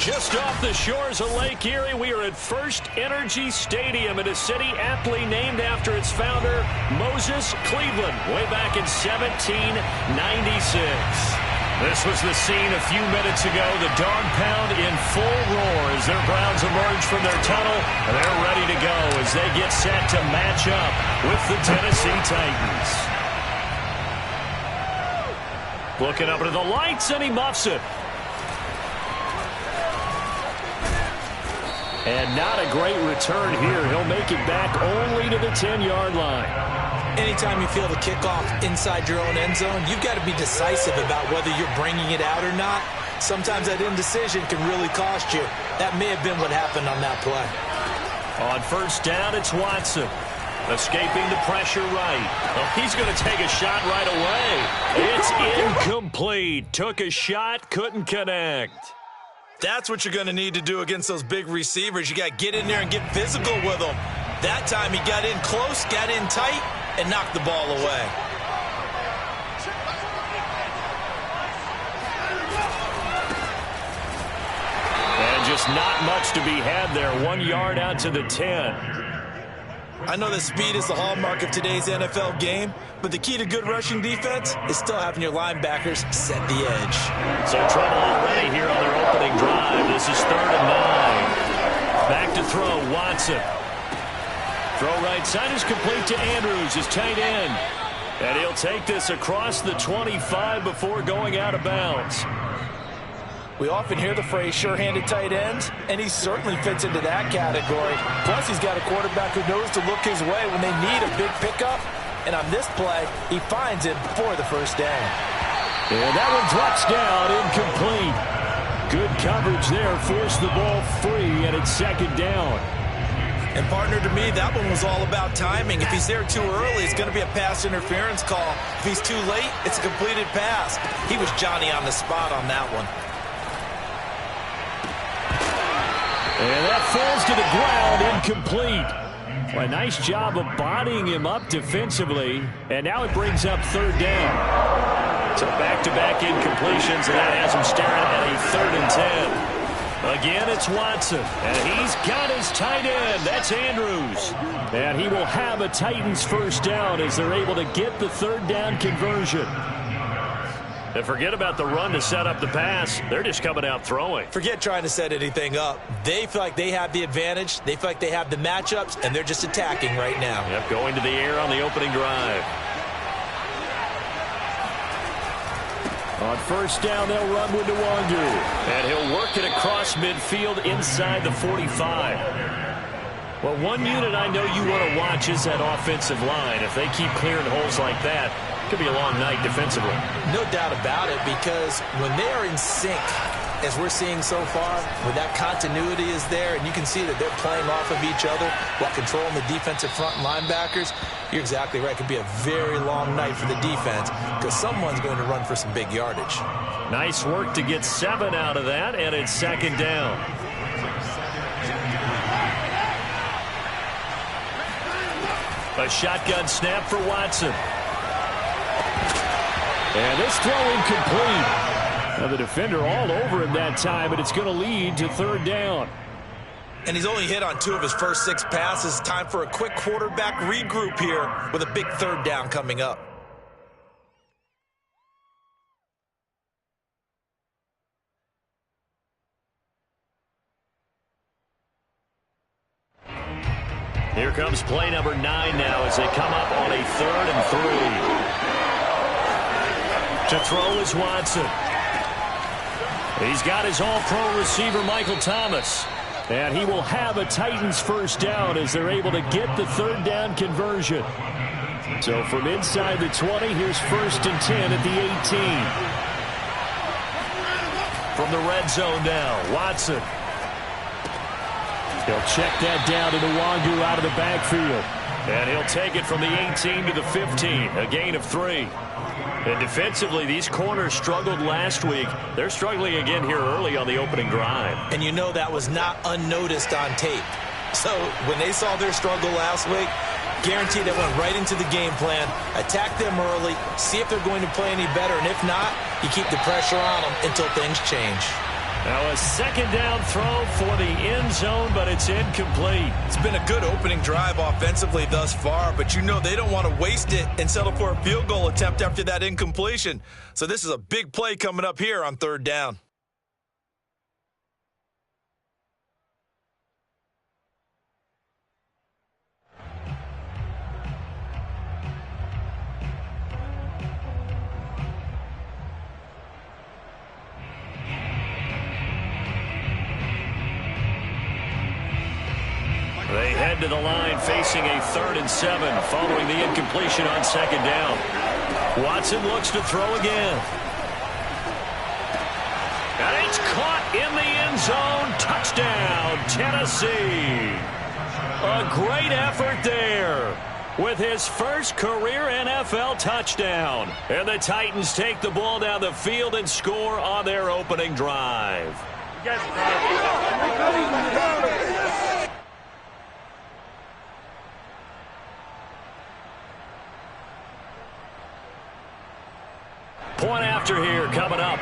Just off the shores of Lake Erie, we are at First Energy Stadium in a city aptly named after its founder, Moses Cleveland, way back in 1796. This was the scene a few minutes ago. The dog pound in full roar as their Browns emerge from their tunnel. They're ready to go as they get set to match up with the Tennessee Titans. Looking up into the lights, and he muffs it. And not a great return here. He'll make it back only to the 10-yard line. Anytime you feel the kickoff inside your own end zone, you've got to be decisive about whether you're bringing it out or not. Sometimes that indecision can really cost you. That may have been what happened on that play. On first down, it's Watson. Escaping the pressure right. Well, he's going to take a shot right away. It's incomplete. Took a shot, couldn't connect. That's what you're going to need to do against those big receivers. You got to get in there and get physical with them. That time he got in close, got in tight, and knocked the ball away. And just not much to be had there. 1 yard out to the 10. I know that speed is the hallmark of today's NFL game, but the key to good rushing defense is still having your linebackers set the edge. So trouble already here on their opening drive. This is 3rd and 9. Back to throw, Watson. Throw right side is complete to Andrews, his tight end. And he'll take this across the 25 before going out of bounds. We often hear the phrase sure-handed tight ends, and he certainly fits into that category. Plus, he's got a quarterback who knows to look his way when they need a big pickup. And on this play, he finds it for the first down. And that one drops down, incomplete. Good coverage there, forced the ball free, and it's 2nd down. And partner, to me, that one was all about timing. If he's there too early, it's going to be a pass interference call. If he's too late, it's a completed pass. He was Johnny on the spot on that one. And that falls to the ground, incomplete. Well, a nice job of bodying him up defensively. And now it brings up 3rd down. So back-to-back incompletions, and that has him staring at a 3rd and 10. Again, it's Watson, and he's got his tight end. That's Andrews. And he will have a Titans first down as they're able to get the 3rd down conversion. And forget about the run to set up the pass. They're just coming out throwing. Forget trying to set anything up. They feel like they have the advantage. They feel like they have the matchups, and they're just attacking right now. Yep, going to the air on the opening drive. On first down, they'll run with Nwangu. And he'll work it across midfield inside the 45. Well, one unit I know you want to watch is that offensive line. If they keep clearing holes like that, it could be a long night defensively. No doubt about it, because when they are in sync, as we're seeing so far, when that continuity is there, and you can see that they're playing off of each other while controlling the defensive front linebackers, you're exactly right. It could be a very long night for the defense because someone's going to run for some big yardage. Nice work to get 7 out of that, and it's 2nd down. A shotgun snap for Watson. And this throw incomplete. Now the defender all over him that time, but it's going to lead to 3rd down. And he's only hit on 2 of his first 6 passes. Time for a quick quarterback regroup here with a big 3rd down coming up. Here comes play number 9 now as they come up on a 3rd and 3. To throw is Watson. He's got his all-pro receiver, Michael Thomas. And he will have a Titans first down as they're able to get the 3rd down conversion. So from inside the 20, here's 1st and 10 at the 18. From the red zone now, Watson. He'll check that down to Nwangu out of the backfield. And he'll take it from the 18 to the 15, a gain of 3. And defensively, these corners struggled last week. They're struggling again here early on the opening drive. And you know that was not unnoticed on tape. So when they saw their struggle last week, guaranteed they went right into the game plan, attack them early, see if they're going to play any better, and if not, you keep the pressure on them until things change. Now a second down throw for the end zone, but it's incomplete. It's been a good opening drive offensively thus far, but you know they don't want to waste it and settle for a field goal attempt after that incompletion. So this is a big play coming up here on third down. They head to the line facing a 3rd and 7 following the incompletion on second down. Watson looks to throw again. And it's caught in the end zone. Touchdown, Tennessee. A great effort there with his first career NFL touchdown. And the Titans take the ball down the field and score on their opening drive. Point after here coming up.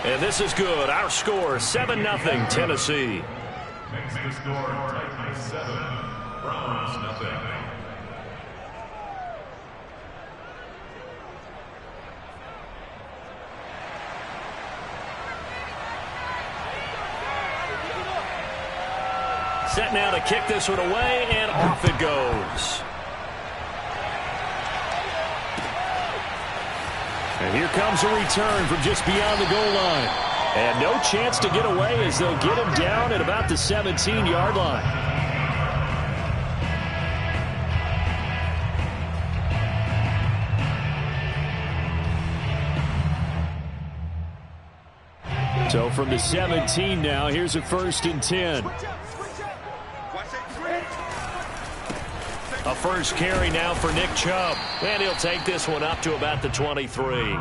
And this is good. Our score, 7-0 Tennessee. Makes the score Titans 7, Browns 0. Set now to kick this one away, and off it goes. And here comes a return from just beyond the goal line. And no chance to get away as they'll get him down at about the 17-yard line. So from the 17 now, here's a 1st and 10. A first carry now for Nick Chubb. And he'll take this one up to about the 23.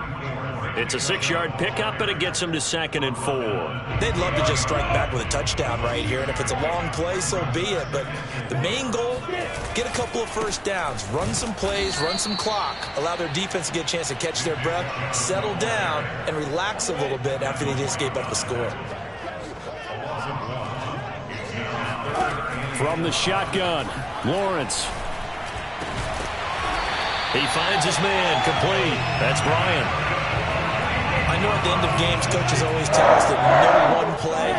It's a 6-yard pickup, and it gets him to 2nd and 4. They'd love to just strike back with a touchdown right here, and if it's a long play, so be it. But the main goal, get a couple of first downs, run some plays, run some clock, allow their defense to get a chance to catch their breath, settle down, and relax a little bit after they just gave up the score. From the shotgun, Lawrence. He finds his man, complete. That's Bryant. I know at the end of games, coaches always tell us that no one play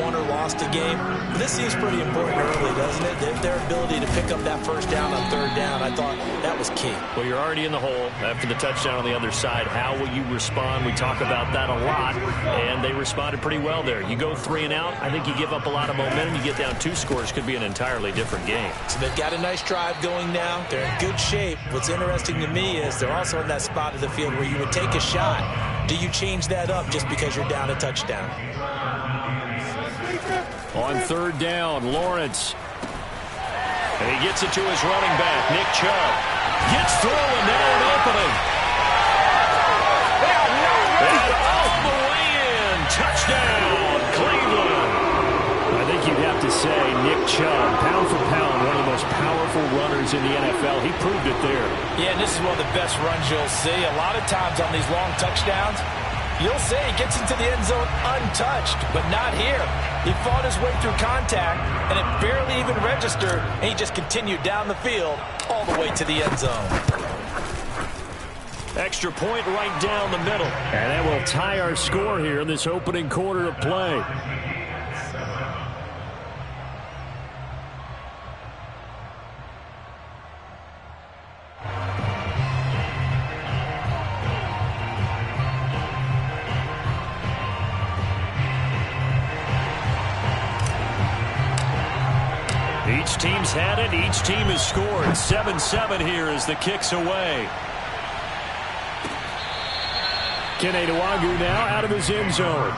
won or lost a game. But this seems pretty important early, doesn't it? Their ability to pick up that first down on third down, I thought that was key. Well, you're already in the hole after the touchdown on the other side. How will you respond? We talk about that a lot, and they responded pretty well there. You go 3 and out, I think you give up a lot of momentum. You get down 2 scores, could be an entirely different game. So they've got a nice drive going now. They're in good shape. What's interesting to me is they're also in that spot of the field where you would take a shot. Do you change that up just because you're down a touchdown? On third down, Lawrence. And he gets it to his running back, Nick Chubb. Gets through, and now an opening. And off the way in. Touchdown, Cleveland. I think you'd have to say Nick Chubb, pound for pound, one of the most powerful runners in the NFL. He proved it there. Yeah, and this is one of the best runs you'll see. A lot of times on these long touchdowns, you'll say he gets into the end zone untouched, but not here. He fought his way through contact, and it barely even registered, and he just continued down the field all the way to the end zone. Extra point right down the middle. And that will tie our score here in this opening quarter of play. Each team's had it. Each team has scored. 7-7 here as the kick's away. Kene Nwangwu now out of his end zone.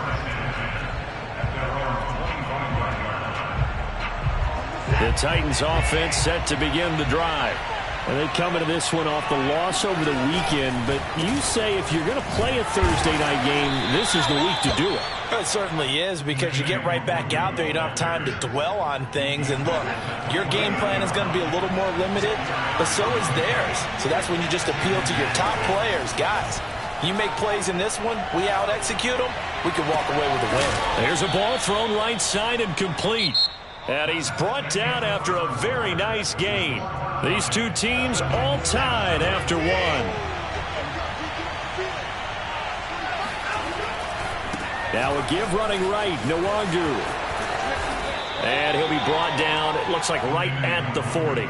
The Titans offense set to begin the drive. And they come into this one off the loss over the weekend, but you say if you're going to play a Thursday night game, this is the week to do it. It certainly is, because you get right back out there. You don't have time to dwell on things. And look, your game plan is going to be a little more limited, but so is theirs. So that's when you just appeal to your top players. Guys, you make plays in this one, we out-execute them, we can walk away with a win. There's a ball thrown right side and complete. And he's brought down after a very nice gain. These two teams all tied after one. Now a give running right, Nwangu. And he'll be brought down, it looks like right at the 40.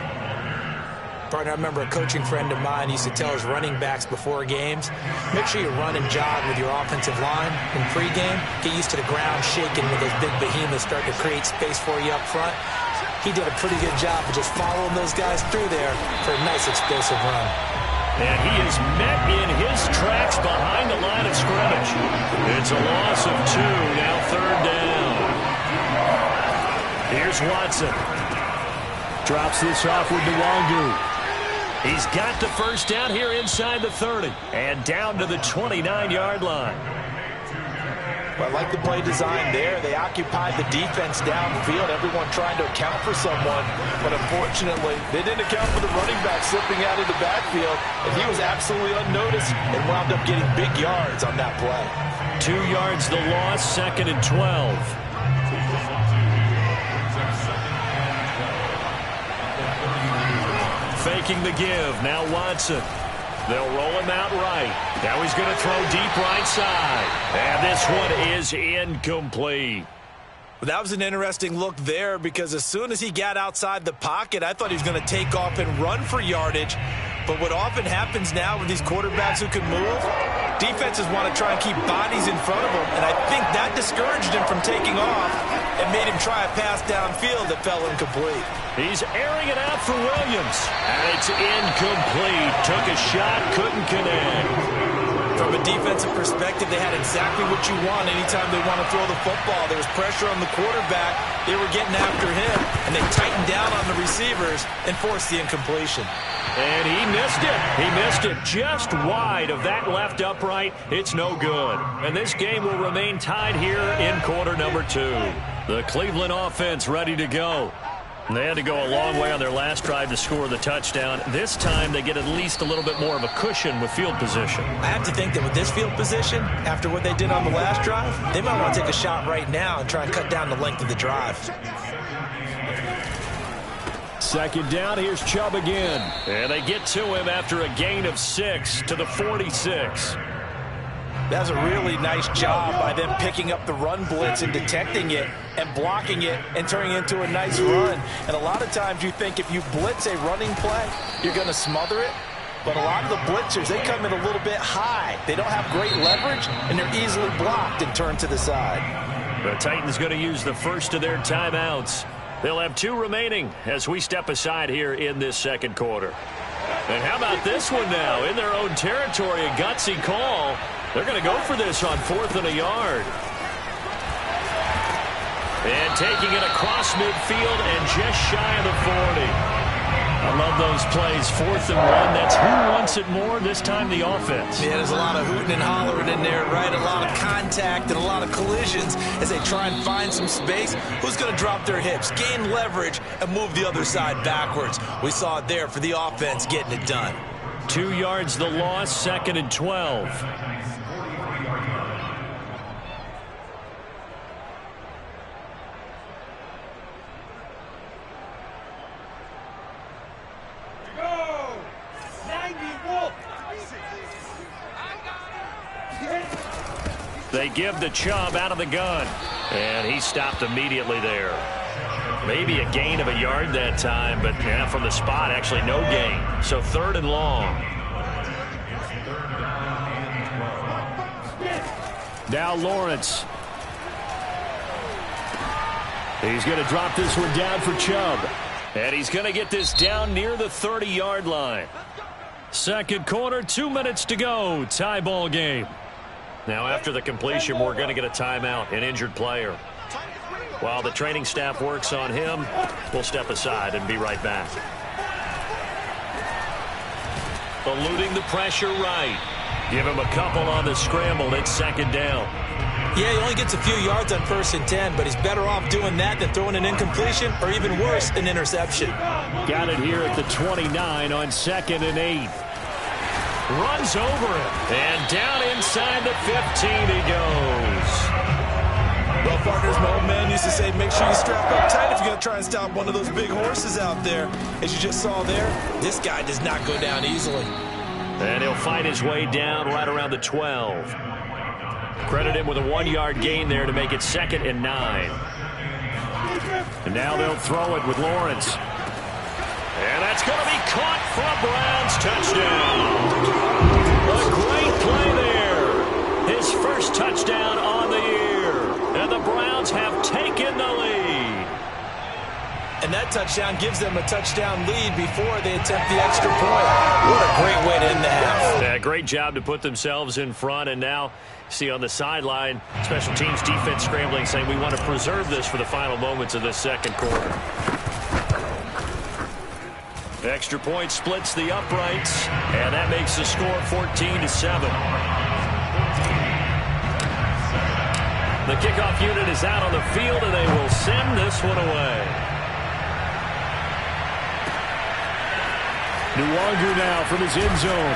Partner, I remember a coaching friend of mine used to tell his running backs before games, make sure you run and jog with your offensive line in pregame. Get used to the ground shaking when those big behemoths start to create space for you up front. He did a pretty good job of just following those guys through there for a nice explosive run. And he is met in his tracks behind the line of scrimmage. It's a loss of 2, now third down. Here's Watson. Drops this off with Nwangu. He's got the first down here inside the 30 and down to the 29-yard line. Well, I like the play design there. They occupied the defense downfield, everyone trying to account for someone. But unfortunately, they didn't account for the running back slipping out of the backfield, and he was absolutely unnoticed and wound up getting big yards on that play. 2 yards the loss, 2nd and 12. Faking the give. Now Watson. They'll roll him out right. Now he's going to throw deep right side. And this one is incomplete. That was an interesting look there, because as soon as he got outside the pocket, I thought he was going to take off and run for yardage. But what often happens now with these quarterbacks who can move, defenses want to try and keep bodies in front of them, and I think that discouraged him from taking off and made him try a pass downfield that fell incomplete. He's airing it out for Williams, and it's incomplete. Took a shot, couldn't connect. From a defensive perspective, they had exactly what you want anytime they want to throw the football. There was pressure on the quarterback. They were getting after him, and they tightened down on the receivers and forced the incompletion. And he missed it. He missed it just wide of that left upright. It's no good. And this game will remain tied here in quarter number 2. The Cleveland offense ready to go. They had to go a long way on their last drive to score the touchdown. This time they get at least a little bit more of a cushion with field position. I have to think that with this field position, after what they did on the last drive, they might want to take a shot right now and try and cut down the length of the drive. Second down, here's Chubb again. And they get to him after a gain of 6 to the 46. That was a really nice job by them picking up the run blitz and detecting it and blocking it and turning it into a nice run. And a lot of times you think if you blitz a running play, you're going to smother it. But a lot of the blitzers, they come in a little bit high. They don't have great leverage, and they're easily blocked and turned to the side. The Titans going to use the first of their timeouts. They'll have 2 remaining as we step aside here in this second quarter. And how about this one now? In their own territory, a gutsy call. They're going to go for this on 4th and a yard. And taking it across midfield and just shy of the 40. I love those plays. 4th and 1. That's who wants it more, this time the offense. Yeah, there's a lot of hooting and hollering in there, right? A lot of contact and a lot of collisions as they try and find some space. Who's going to drop their hips, gain leverage, and move the other side backwards? We saw it there for the offense getting it done. 2 yards the loss, 2nd and 12. They give the Chubb out of the gun. And he stopped immediately there. Maybe a gain of a yard that time, but yeah, from the spot, actually no gain. So 3rd and long. Now Lawrence. He's going to drop this one down for Chubb. And he's going to get this down near the 30-yard line. Second quarter, 2 minutes to go. Tie ball game. Now after the completion, we're going to get a timeout, an injured player. While the training staff works on him, we'll step aside and be right back. eluding the pressure right. Give him a couple on the scramble. It's second down. Yeah, he only gets a few yards on 1st and 10, but he's better off doing that than throwing an incompletion or even worse, an interception. Got it here at the 29 on 2nd and 8. Runs over him, and down inside the 15 he goes. Well, partners, my old man used to say, make sure you strap up tight if you're going to try and stop one of those big horses out there. As you just saw there, this guy does not go down easily. And he'll fight his way down right around the 12. Credit him with a 1-yard gain there to make it 2nd and 9. And now they'll throw it with Lawrence. And that's going to be caught for a Browns touchdown. A great play there. His first touchdown on the year. And the Browns have taken the lead. And that touchdown gives them a touchdown lead before they attempt the extra point. What a great way to end the half. Yeah, great job to put themselves in front. And now, see on the sideline, special teams defense scrambling, saying we want to preserve this for the final moments of this second quarter. Extra point splits the uprights, and that makes the score 14-7. The kickoff unit is out on the field, and they will send this one away. Nwangu now from his end zone.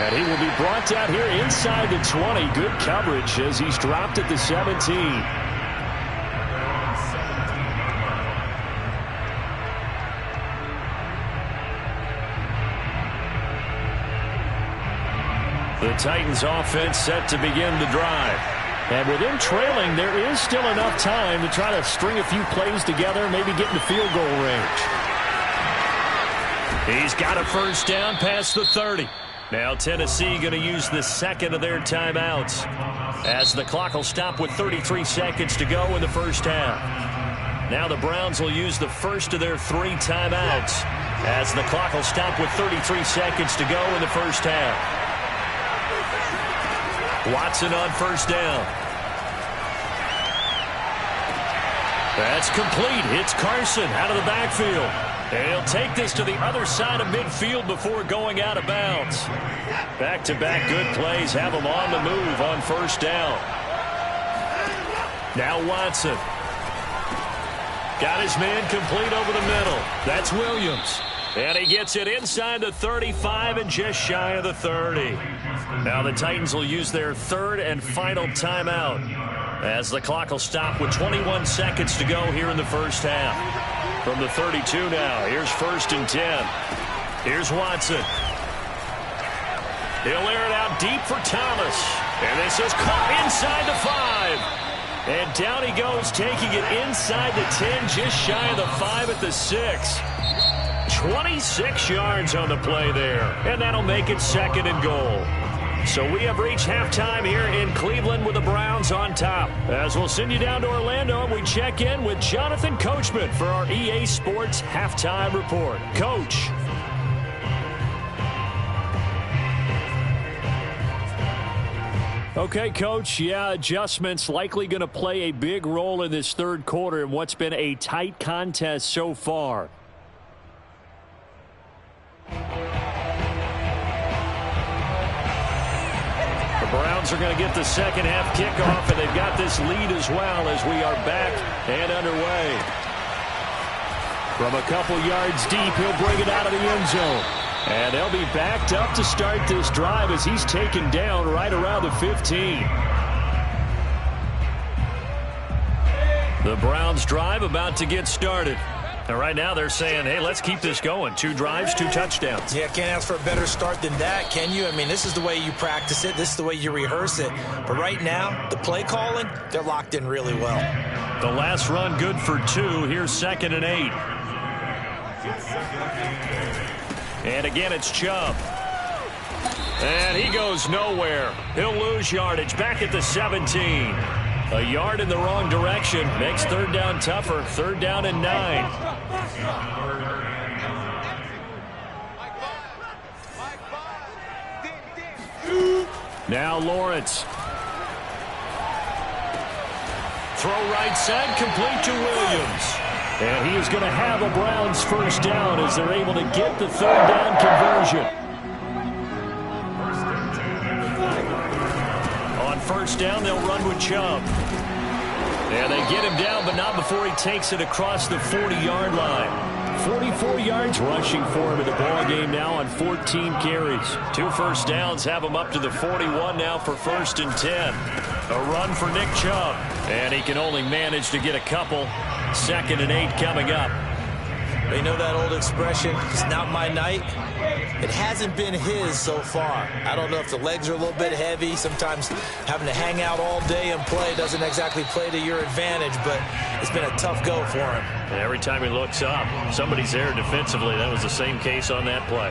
And he will be brought down here inside the 20. Good coverage as he's dropped at the 17. The Titans offense set to begin the drive. And with them trailing, there is still enough time to try to string a few plays together, maybe get in the field goal range. He's got a first down past the 30. Now Tennessee going to use the second of their timeouts as the clock will stop with 33 seconds to go in the first half. Now the Browns will use the first of their 3 timeouts as the clock will stop with 33 seconds to go in the first half. Watson on first down. That's complete. It's Carson out of the backfield. And he'll take this to the other side of midfield before going out of bounds. Back-to-back good plays have him on the move on first down. Now Watson. Got his man complete over the middle. That's Williams. And he gets it inside the 35 and just shy of the 30. Now the Titans will use their third and final timeout as the clock will stop with 21 seconds to go here in the first half. From the 32 now, here's 1st and 10. Here's Watson. He'll air it out deep for Thomas. And this is caught inside the 5. And down he goes, taking it inside the 10, just shy of the 5 at the 6. 26 yards on the play there. And that'll make it 2nd and goal. So we have reached halftime here in Cleveland with the Browns on top. As we'll send you down to Orlando, and we check in with Jonathan Coachman for our EA Sports Halftime Report. Coach. Okay, Coach, yeah, adjustments likely going to play a big role in this third quarter in what's been a tight contest so far. Browns are going to get the second half kickoff, and they've got this lead as well as we are back and underway. From a couple yards deep, he'll bring it out of the end zone. And they'll be backed up to start this drive as he's taken down right around the 15. The Browns drive about to get started. And right now they're saying, hey, let's keep this going. 2 drives, 2 touchdowns. Yeah, can't ask for a better start than that, can you? I mean, this is the way you practice it. This is the way you rehearse it. But right now, the play calling, they're locked in really well. The last run good for 2. Here's 2nd and 8. And again, it's Chubb. And he goes nowhere. He'll lose yardage back at the 17. A yard in the wrong direction makes third down tougher. 3rd down and 9. Now Lawrence. Throw right side, complete to Williams. And he is going to have a Browns first down as they're able to get the 3rd down conversion. first down, they'll run with Chubb. And they get him down, but not before he takes it across the 40-yard line. 44 yards rushing for him in the ball game now on 14 carries. 2 first downs have him up to the 41 now for 1st and 10. A run for Nick Chubb. And he can only manage to get a couple. 2nd and 8 coming up. You know that old expression, it's not my night? It hasn't been his so far. I don't know if the legs are a little bit heavy. Sometimes having to hang out all day and play doesn't exactly play to your advantage, but it's been a tough go for him. And every time he looks up, somebody's there defensively. That was the same case on that play.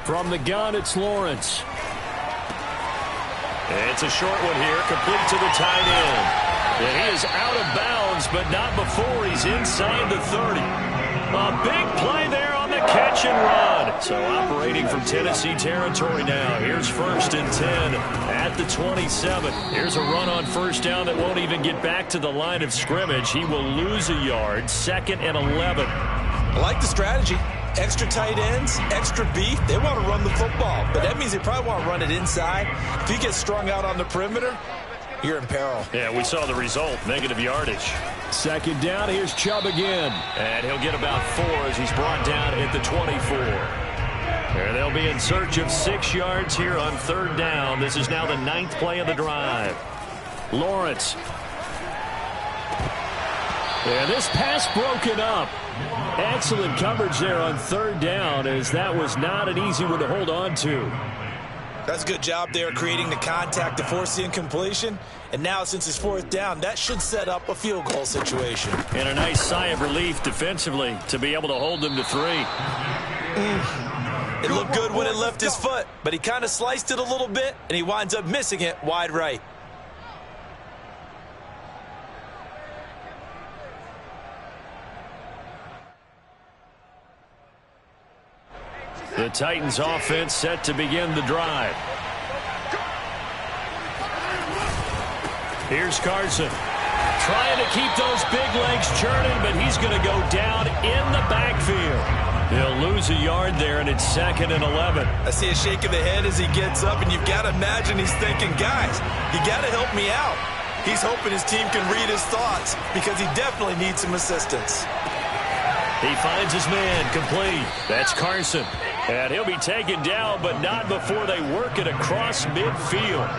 From the gun, it's Lawrence. It's a short one here, complete to the tight end. And he is out of bounds, but not before he's inside the 30. A big play there on the catch and run. So operating from Tennessee territory now. Here's 1st and 10 at the 27. Here's a run on first down that won't even get back to the line of scrimmage. He will lose a yard. 2nd and 11. I like the strategy. Extra tight ends, extra beef. They want to run the football, but that means they probably want to run it inside. If he gets strung out on the perimeter, you're in peril. Yeah, we saw the result, negative yardage. 2nd down, here's Chubb again. And he'll get about 4 as he's brought down at the 24. And they'll be in search of 6 yards here on 3rd down. This is now the 9th play of the drive. Lawrence. And this pass broken up. Excellent coverage there on 3rd down, as that was not an easy one to hold on to. That's a good job there creating the contact to force the incompletion. And now since it's 4th down, that should set up a field goal situation. And a nice sigh of relief defensively to be able to hold them to 3. It looked good when it left his foot, but he kind of sliced it a little bit, and he winds up missing it wide right. The Titans offense set to begin the drive. Here's Carson. Trying to keep those big legs churning, but he's going to go down in the backfield. He'll lose a yard there, and it's 2nd and 11. I see a shake of the head as he gets up, and you've got to imagine he's thinking, guys, you got to help me out. He's hoping his team can read his thoughts because he definitely needs some assistance. He finds his man complete. That's Carson. And he'll be taken down, but not before they work it across midfield.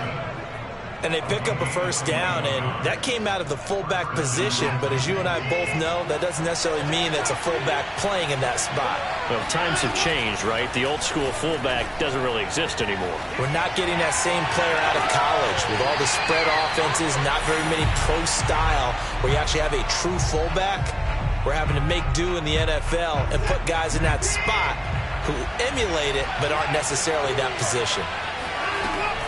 And they pick up a 1st down, and that came out of the fullback position. But as you and I both know, that doesn't necessarily mean that's a fullback playing in that spot. Well, times have changed, right? The old school fullback doesn't really exist anymore. We're not getting that same player out of college with all the spread offenses, not very many pro style, where you actually have a true fullback. We're having to make do in the NFL and put guys in that spot who emulate it but aren't necessarily that position.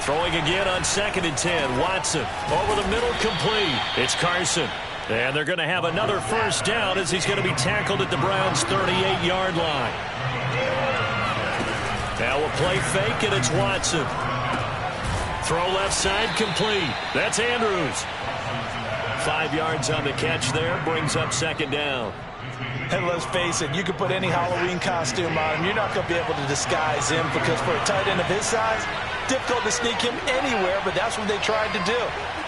Throwing again on 2nd and 10. Watson over the middle, complete. It's Carson. And they're going to have another 1st down as he's going to be tackled at the Browns' 38-yard line. Now we'll play fake, and it's Watson. Throw left side, complete. That's Andrews. 5 yards on the catch there, brings up 2nd down. And let's face it, you can put any Halloween costume on him. You're not going to be able to disguise him because for a tight end of his size, difficult to sneak him anywhere, but that's what they tried to do.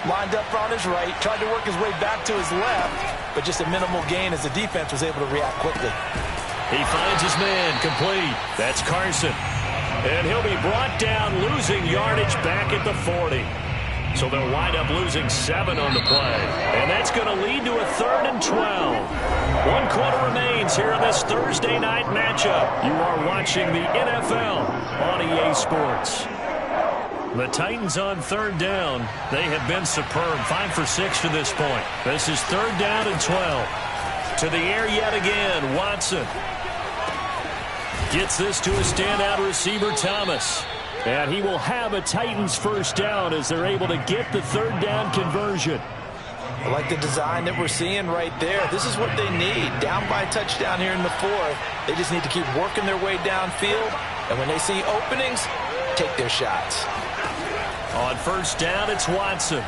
Lined up on his right, tried to work his way back to his left, but just a minimal gain as the defense was able to react quickly. He finds his man complete. That's Carson. And he'll be brought down, losing yardage back at the 40. So they'll wind up losing 7 on the play. And that's going to lead to a 3rd and 12. 1 quarter remains here in this Thursday night matchup. You are watching the NFL on EA Sports. The Titans on 3rd down. They have been superb. 5 for 6 to this point. This is 3rd down and 12. To the air yet again. Watson gets this to a standout receiver, Thomas. And he will have a Titans 1st down as they're able to get the 3rd down conversion. I like the design that we're seeing right there. This is what they need. Down by a touchdown here in the 4th. They just need to keep working their way downfield. And when they see openings, take their shots. On 1st down, it's Watson.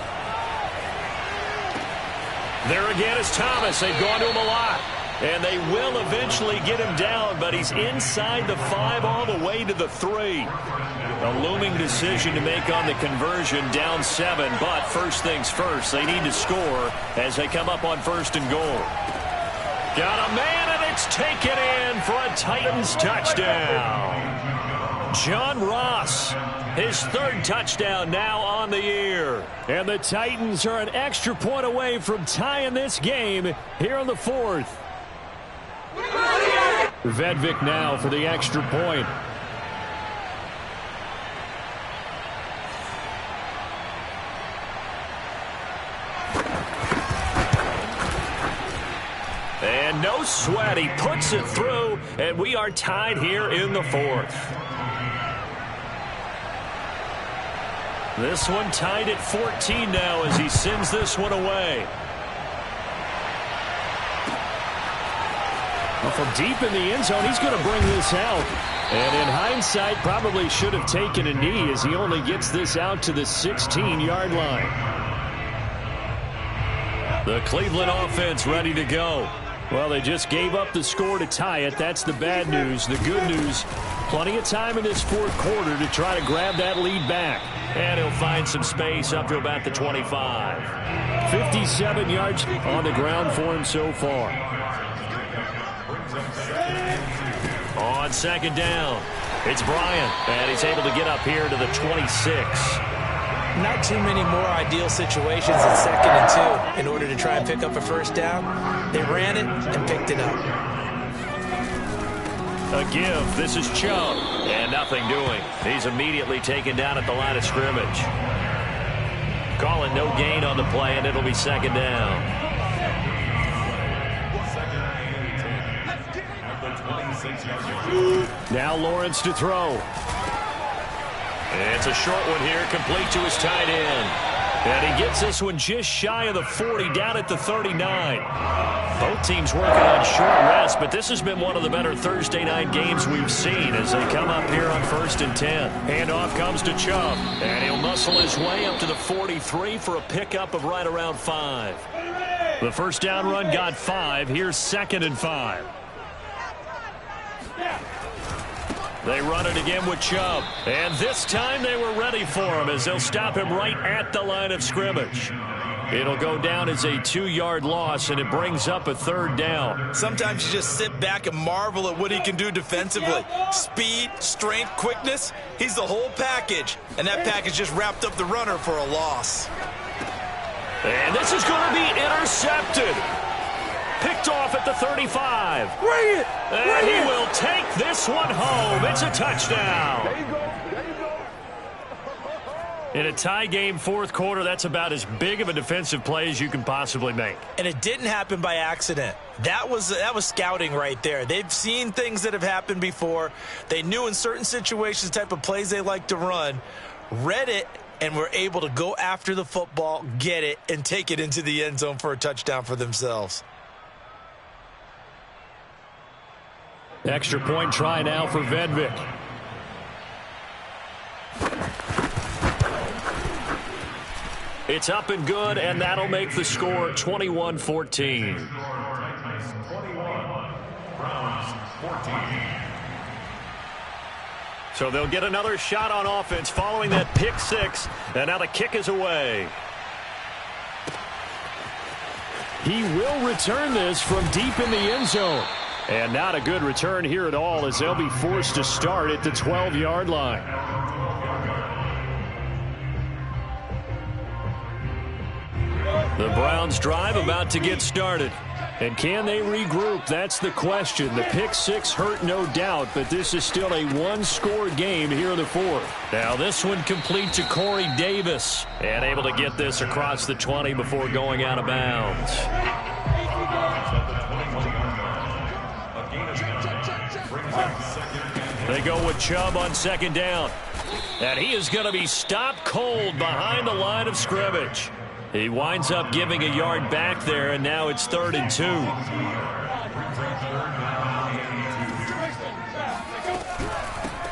There again is Thomas. They've gone to him a lot. And they will eventually get him down, but he's inside the 5 all the way to the 3. A looming decision to make on the conversion, down 7. But first things first, they need to score as they come up on 1st and goal. Got a man, and it's taken in for a Titans touchdown. John Ross, his 3rd touchdown now on the year. And the Titans are an extra point away from tying this game here in the 4th. Vedvik now for the extra point. And no sweat, he puts it through, and we are tied here in the 4th. This one tied at 14 now as he sends this one away. Well, from deep in the end zone, he's going to bring this out. And in hindsight, probably should have taken a knee as he only gets this out to the 16-yard line. The Cleveland offense ready to go. Well, they just gave up the score to tie it. That's the bad news. The good news, plenty of time in this 4th quarter to try to grab that lead back. And he'll find some space up to about the 25. 57 yards on the ground for him so far. On 2nd down, it's Bryant, and he's able to get up here to the 26. Not too many more ideal situations in 2nd and 2 in order to try and pick up a 1st down. They ran it and picked it up. A give. This is Chubb, and nothing doing. He's immediately taken down at the line of scrimmage. Calling no gain on the play, and it'll be 2nd down. Now Lawrence to throw. It's a short one here, complete to his tight end. And he gets this one just shy of the 40, down at the 39. Both teams working on short rest, but this has been one of the better Thursday night games we've seen as they come up here on 1st and 10. Handoff comes to Chubb, and he'll muscle his way up to the 43 for a pickup of right around 5. The 1st down run got 5. Here's 2nd and 5. They run it again with Chubb. And this time they were ready for him as they'll stop him right at the line of scrimmage. It'll go down as a 2-yard loss, and it brings up a 3rd down. Sometimes you just sit back and marvel at what he can do defensively. Speed, strength, quickness. He's the whole package. And that package just wrapped up the runner for a loss. And this is going to be intercepted. Picked off at the 35. Bring it! And he will take this one home. It's a touchdown. There you go. There you go. In a tie game 4th quarter, that's about as big of a defensive play as you can possibly make. And it didn't happen by accident. That was scouting right there. They've seen things that have happened before. They knew in certain situations the type of plays they like to run, read it, and were able to go after the football, get it, and take it into the end zone for a touchdown for themselves. Extra point try now for Vedvik. It's up and good, and that'll make the score 21-14. So they'll get another shot on offense following that pick 6, and now the kick is away. He will return this from deep in the end zone. And not a good return here at all as they'll be forced to start at the 12-yard line. The Browns drive about to get started. And can they regroup? That's the question. The pick 6 hurt, no doubt, but this is still a one-score game here in the 4th. Now this one complete to Corey Davis. And able to get this across the 20 before going out of bounds. They go with Chubb on 2nd down. And he is going to be stopped cold behind the line of scrimmage. He winds up giving a yard back there, and now it's 3rd and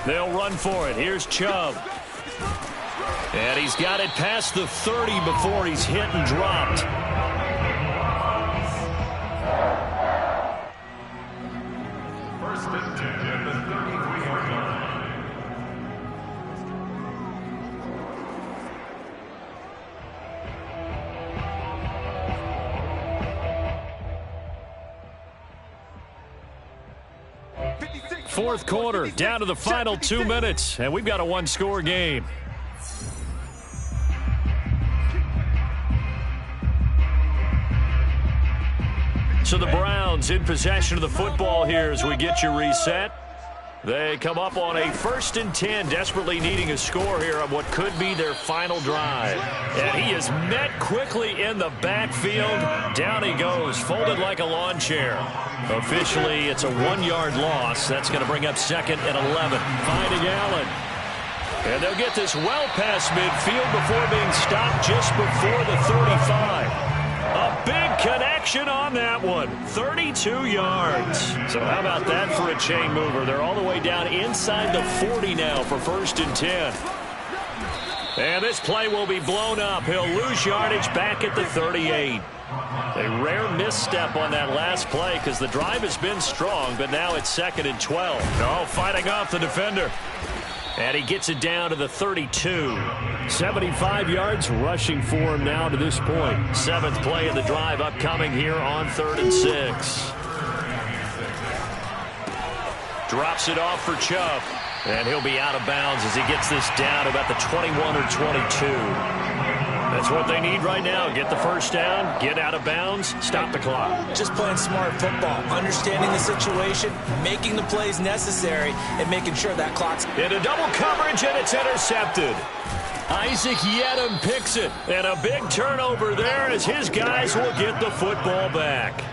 2. They'll run for it. Here's Chubb. And he's got it past the 30 before he's hit and dropped. Fourth quarter, down to the final 2 minutes, and we've got a one-score game. So the Browns in possession of the football here as we get you reset. They come up on a 1st and 10, desperately needing a score here on what could be their final drive. And he is met quickly in the backfield. Down he goes, folded like a lawn chair. Officially, it's a 1-yard loss. That's going to bring up 2nd and 11. Finding Allen. And they'll get this well past midfield before being stopped just before the 35. A big connection on that one. 32 yards. So how about that for a chain mover? They're all the way down inside the 40 now for 1st and 10. And this play will be blown up. He'll lose yardage back at the 38. A rare misstep on that last play because the drive has been strong, but now it's 2nd and 12. Oh, fighting off the defender. And he gets it down to the 32. 75 yards rushing for him now to this point. 7th play of the drive upcoming here on 3rd and 6. Drops it off for Chubb. And he'll be out of bounds as he gets this down to about the 21 or 22. That's what they need right now. Get the first down, get out of bounds, stop the clock. Just playing smart football, understanding the situation, making the plays necessary, and making sure that clock's... In a double coverage, and it's intercepted. Isaac Yedem picks it. And a big turnover there as his guys will get the football back.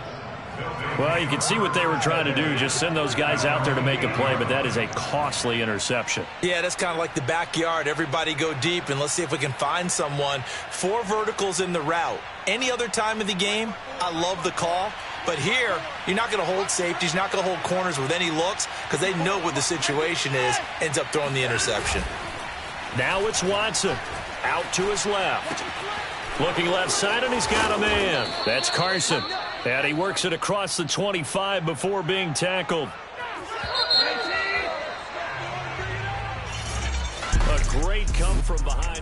Well, you can see what they were trying to do, just send those guys out there to make a play, but that is a costly interception. Yeah, that's kind of like the backyard. Everybody go deep, and let's see if we can find someone. 4 verticals in the route. Any other time of the game, I love the call. But here, you're not going to hold safeties, you're not going to hold corners with any looks because they know what the situation is, ends up throwing the interception. Now it's Watson, out to his left. Looking left side, and he's got a man. That's Carson. And he works it across the 25 before being tackled. A great come from behind.